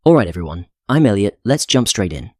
Alright everyone, I'm Elliot, let's jump straight in.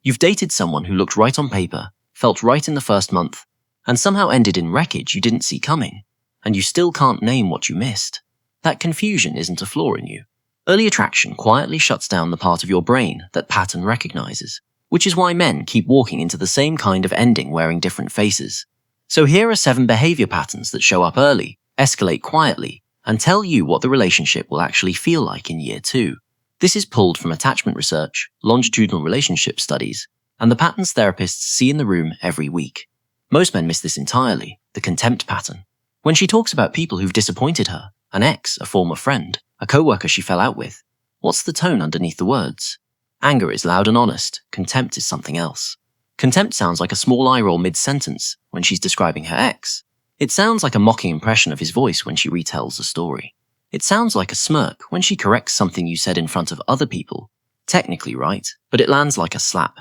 You've dated someone who looked right on paper, felt right in the first month, and somehow ended in wreckage you didn't see coming, and you still can't name what you missed. That confusion isn't a flaw in you. Early attraction quietly shuts down the part of your brain that pattern recognizes, which is why men keep walking into the same kind of ending wearing different faces. So here are 7 behavior patterns that show up early, escalate quietly, and tell you what the relationship will actually feel like in year 2. This is pulled from attachment research, longitudinal relationship studies, and the patterns therapists see in the room every week. Most men miss this entirely, the contempt pattern. When she talks about people who've disappointed her, an ex, a former friend, a coworker she fell out with, what's the tone underneath the words? Anger is loud and honest, contempt is something else. Contempt sounds like a small eye roll mid-sentence when she's describing her ex. It sounds like a mocking impression of his voice when she retells the story. It sounds like a smirk when she corrects something you said in front of other people. Technically right, but it lands like a slap.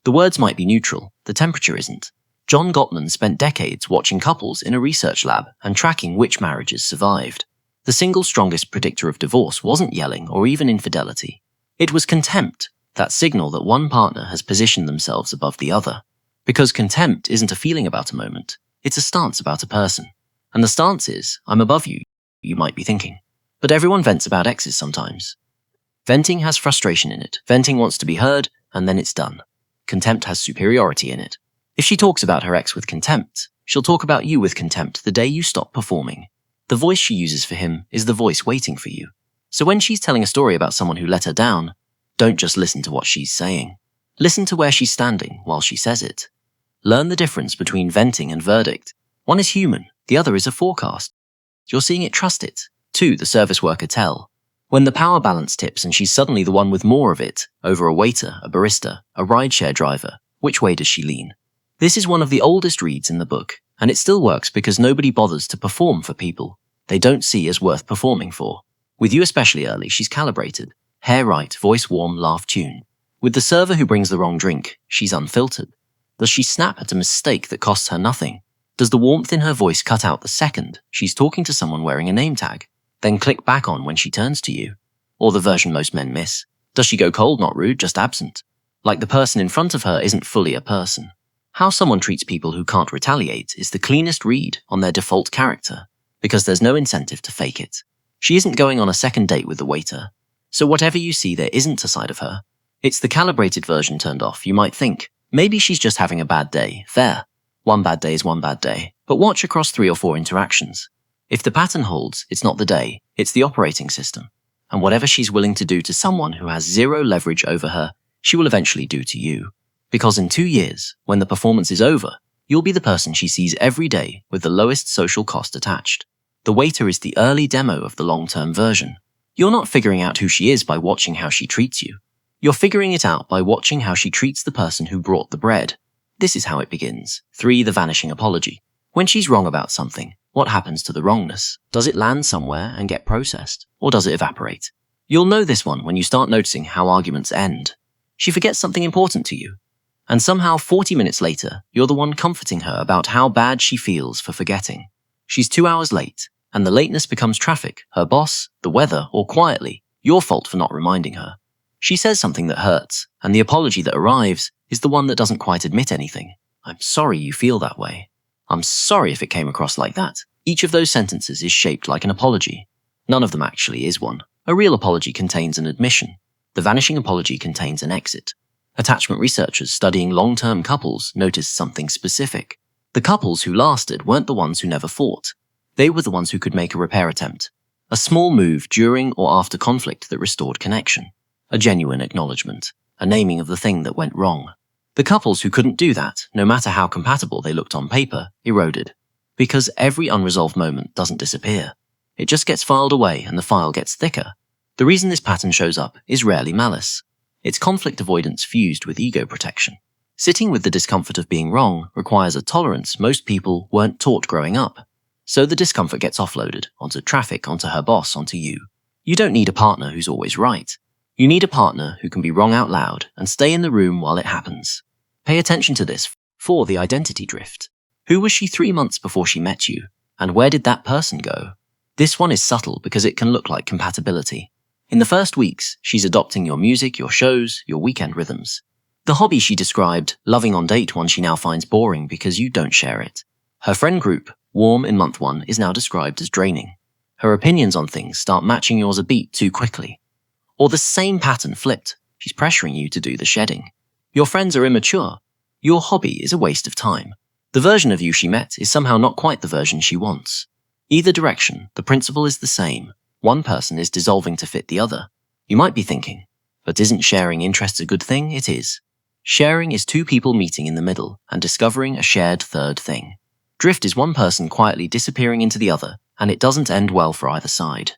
The words might be neutral, the temperature isn't. John Gottman spent decades watching couples in a research lab and tracking which marriages survived. The single strongest predictor of divorce wasn't yelling or even infidelity. It was contempt, that signal that one partner has positioned themselves above the other. Because contempt isn't a feeling about a moment, it's a stance about a person. And the stance is, I'm above you, you might be thinking. But everyone vents about exes sometimes. Venting has frustration in it. Venting wants to be heard, and then it's done. Contempt has superiority in it. If she talks about her ex with contempt, she'll talk about you with contempt the day you stop performing. The voice she uses for him is the voice waiting for you. So when she's telling a story about someone who let her down, don't just listen to what she's saying. Listen to where she's standing while she says it. Learn the difference between venting and verdict. One is human, the other is a forecast. You're seeing it, trust it. 2. The service worker tell. When the power balance tips and she's suddenly the one with more of it, over a waiter, a barista, a rideshare driver, which way does she lean? This is one of the oldest reads in the book, and it still works because nobody bothers to perform for people they don't see as worth performing for. With you especially early, she's calibrated. Hair right, voice warm, laugh tune. With the server who brings the wrong drink, she's unfiltered. Does she snap at a mistake that costs her nothing? Does the warmth in her voice cut out the second she's talking to someone wearing a name tag, then click back on when she turns to you? Or the version most men miss. Does she go cold, not rude, just absent? Like the person in front of her isn't fully a person. How someone treats people who can't retaliate is the cleanest read on their default character, because there's no incentive to fake it. She isn't going on a second date with the waiter. So whatever you see there isn't a side of her. It's the calibrated version turned off. You might think, maybe she's just having a bad day. Fair. One bad day is one bad day. But watch across 3 or 4 interactions. If the pattern holds, it's not the day, it's the operating system. And whatever she's willing to do to someone who has 0 leverage over her, she will eventually do to you. Because in 2 years, when the performance is over, you'll be the person she sees every day with the lowest social cost attached. The waiter is the early demo of the long-term version. You're not figuring out who she is by watching how she treats you. You're figuring it out by watching how she treats the person who brought the bread. This is how it begins. 3. The vanishing apology. When she's wrong about something, what happens to the wrongness? Does it land somewhere and get processed? Or does it evaporate? You'll know this one when you start noticing how arguments end. She forgets something important to you. And somehow 40 minutes later, you're the one comforting her about how bad she feels for forgetting. She's 2 hours late, and the lateness becomes traffic, her boss, the weather, or quietly, your fault for not reminding her. She says something that hurts, and the apology that arrives is the one that doesn't quite admit anything. I'm sorry you feel that way. I'm sorry if it came across like that. Each of those sentences is shaped like an apology. None of them actually is one. A real apology contains an admission. The vanishing apology contains an exit. Attachment researchers studying long-term couples noticed something specific. The couples who lasted weren't the ones who never fought. They were the ones who could make a repair attempt. A small move during or after conflict that restored connection. A genuine acknowledgement. A naming of the thing that went wrong. The couples who couldn't do that, no matter how compatible they looked on paper, eroded. Because every unresolved moment doesn't disappear. It just gets filed away and the file gets thicker. The reason this pattern shows up is rarely malice. It's conflict avoidance fused with ego protection. Sitting with the discomfort of being wrong requires a tolerance most people weren't taught growing up. So the discomfort gets offloaded onto traffic, onto her boss, onto you. You don't need a partner who's always right. You need a partner who can be wrong out loud and stay in the room while it happens. Pay attention to this. 4. The identity drift. Who was she 3 months before she met you? And where did that person go? This one is subtle because it can look like compatibility. In the first weeks, she's adopting your music, your shows, your weekend rhythms. The hobby she described, loving on date one, she now finds boring because you don't share it. Her friend group, warm in month 1, is now described as draining. Her opinions on things start matching yours a beat too quickly. Or the same pattern flipped, she's pressuring you to do the shedding. Your friends are immature. Your hobby is a waste of time. The version of you she met is somehow not quite the version she wants. Either direction, the principle is the same. One person is dissolving to fit the other. You might be thinking, but isn't sharing interests a good thing? It is. Sharing is two people meeting in the middle and discovering a shared third thing. Drift is one person quietly disappearing into the other, and it doesn't end well for either side.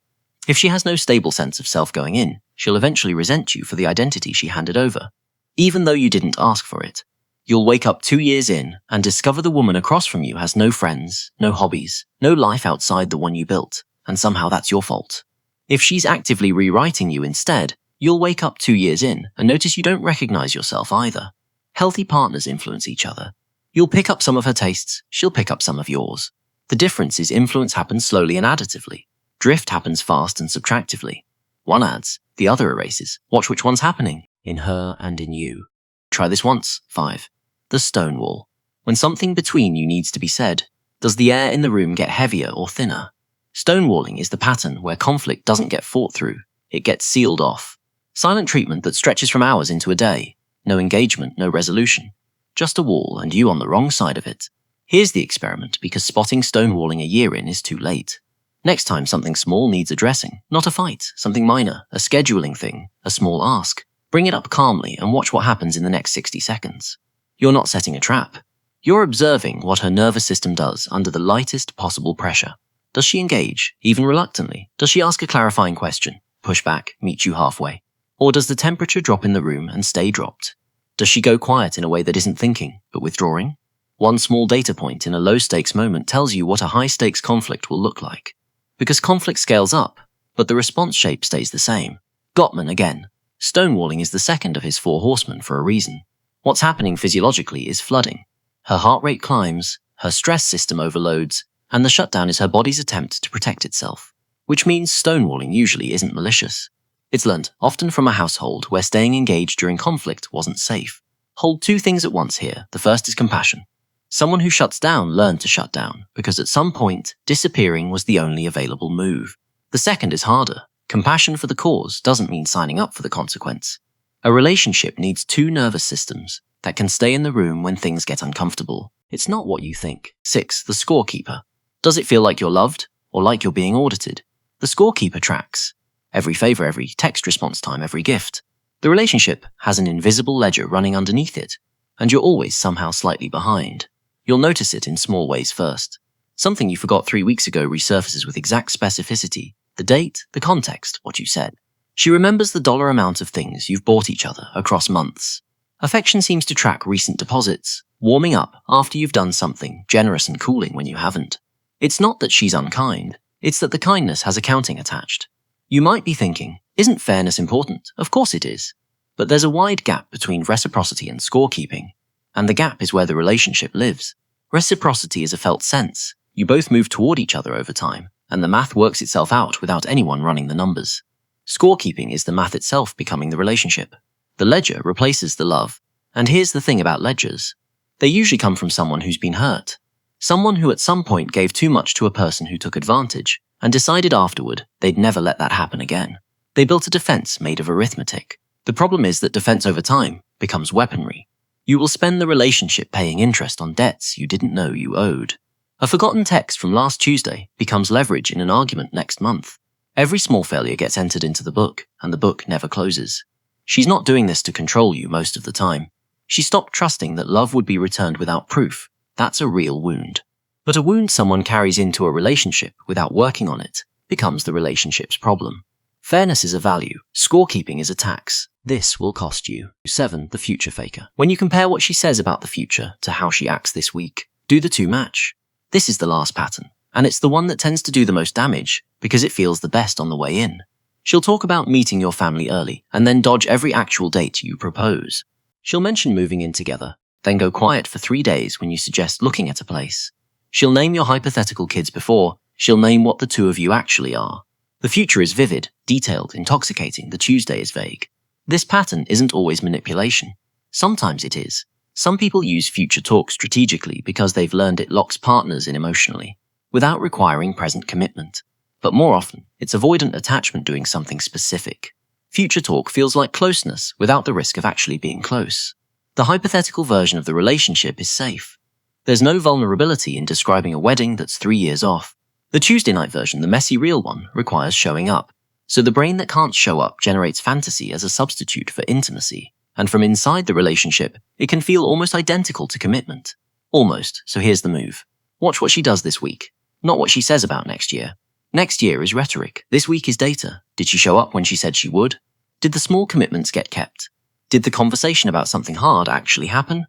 If she has no stable sense of self going in, she'll eventually resent you for the identity she handed over, even though you didn't ask for it. You'll wake up 2 years in and discover the woman across from you has no friends, no hobbies, no life outside the one you built, and somehow that's your fault. If she's actively rewriting you instead, you'll wake up 2 years in and notice you don't recognize yourself either. Healthy partners influence each other. You'll pick up some of her tastes, she'll pick up some of yours. The difference is influence happens slowly and additively. Drift happens fast and subtractively. One adds, the other erases. Watch which one's happening, in her and in you. Try this once. 5. The stone wall. When something between you needs to be said, does the air in the room get heavier or thinner? Stonewalling is the pattern where conflict doesn't get fought through, it gets sealed off. Silent treatment that stretches from hours into a day. No engagement, no resolution. Just a wall and you on the wrong side of it. Here's the experiment because spotting stonewalling a year in is too late. Next time something small needs addressing, not a fight, something minor, a scheduling thing, a small ask, bring it up calmly and watch what happens in the next 60 seconds. You're not setting a trap. You're observing what her nervous system does under the lightest possible pressure. Does she engage, even reluctantly? Does she ask a clarifying question, push back, meet you halfway? Or does the temperature drop in the room and stay dropped? Does she go quiet in a way that isn't thinking, but withdrawing? One small data point in a low-stakes moment tells you what a high-stakes conflict will look like. Because conflict scales up, but the response shape stays the same. Gottman again. Stonewalling is the second of his 4 horsemen for a reason. What's happening physiologically is flooding. Her heart rate climbs, her stress system overloads, and the shutdown is her body's attempt to protect itself. Which means stonewalling usually isn't malicious. It's learned, often from a household where staying engaged during conflict wasn't safe. Hold 2 things at once here. The first is compassion. Someone who shuts down learned to shut down, because at some point, disappearing was the only available move. The second is harder. Compassion for the cause doesn't mean signing up for the consequence. A relationship needs 2 nervous systems that can stay in the room when things get uncomfortable. It's not what you think. 6. The scorekeeper. Does it feel like you're loved, or like you're being audited? The scorekeeper tracks. Every favor, every text response time, every gift. The relationship has an invisible ledger running underneath it, and you're always somehow slightly behind. You'll notice it in small ways first. Something you forgot 3 weeks ago resurfaces with exact specificity. The date, the context, what you said. She remembers the dollar amount of things you've bought each other across months. Affection seems to track recent deposits, warming up after you've done something generous and cooling when you haven't. It's not that she's unkind, it's that the kindness has accounting attached. You might be thinking, isn't fairness important? Of course it is. But there's a wide gap between reciprocity and scorekeeping, and the gap is where the relationship lives. Reciprocity is a felt sense. You both move toward each other over time, and the math works itself out without anyone running the numbers. Scorekeeping is the math itself becoming the relationship. The ledger replaces the love. And here's the thing about ledgers. They usually come from someone who's been hurt. Someone who at some point gave too much to a person who took advantage, and decided afterward they'd never let that happen again. They built a defense made of arithmetic. The problem is that defense over time becomes weaponry. You will spend the relationship paying interest on debts you didn't know you owed. A forgotten text from last Tuesday becomes leverage in an argument next month. Every small failure gets entered into the book, and the book never closes. She's not doing this to control you most of the time. She stopped trusting that love would be returned without proof. That's a real wound. But a wound someone carries into a relationship without working on it becomes the relationship's problem. Fairness is a value. Scorekeeping is a tax. This will cost you. 7. The future faker. When you compare what she says about the future to how she acts this week, do the 2 match? This is the last pattern, and it's the one that tends to do the most damage because it feels the best on the way in. She'll talk about meeting your family early and then dodge every actual date you propose. She'll mention moving in together, then go quiet for 3 days when you suggest looking at a place. She'll name your hypothetical kids before, she'll name what the two of you actually are. The future is vivid, detailed, intoxicating. The Tuesday is vague. This pattern isn't always manipulation. Sometimes it is. Some people use future talk strategically because they've learned it locks partners in emotionally, without requiring present commitment. But more often, it's avoidant attachment doing something specific. Future talk feels like closeness without the risk of actually being close. The hypothetical version of the relationship is safe. There's no vulnerability in describing a wedding that's 3 years off. The Tuesday night version, the messy real one, requires showing up. So the brain that can't show up generates fantasy as a substitute for intimacy. And from inside the relationship, it can feel almost identical to commitment. Almost, so here's the move. Watch what she does this week, not what she says about next year. Next year is rhetoric. This week is data. Did she show up when she said she would? Did the small commitments get kept? Did the conversation about something hard actually happen?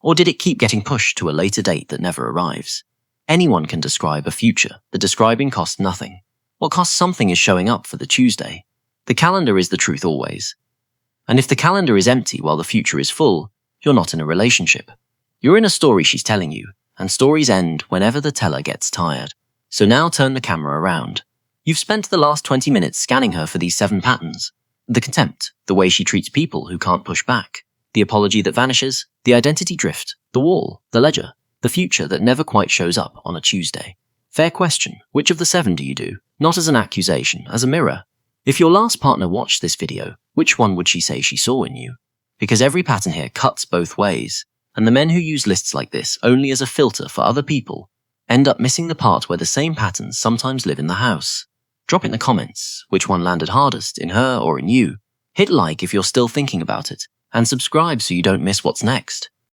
Or did it keep getting pushed to a later date that never arrives? Anyone can describe a future. The describing costs nothing. What costs something is showing up for the Tuesday. The calendar is the truth always. And if the calendar is empty while the future is full, you're not in a relationship. You're in a story she's telling you, and stories end whenever the teller gets tired. So now turn the camera around. You've spent the last 20 minutes scanning her for these 7 patterns. The contempt, the way she treats people who can't push back, the apology that vanishes, the identity drift, the wall, the ledger, the future that never quite shows up on a Tuesday. Fair question, which of the 7 do you do? Not as an accusation, as a mirror. If your last partner watched this video, which one would she say she saw in you? Because every pattern here cuts both ways, and the men who use lists like this only as a filter for other people end up missing the part where the same patterns sometimes live in the house. Drop in the comments which one landed hardest, in her or in you. Hit like if you're still thinking about it, and subscribe so you don't miss what's next.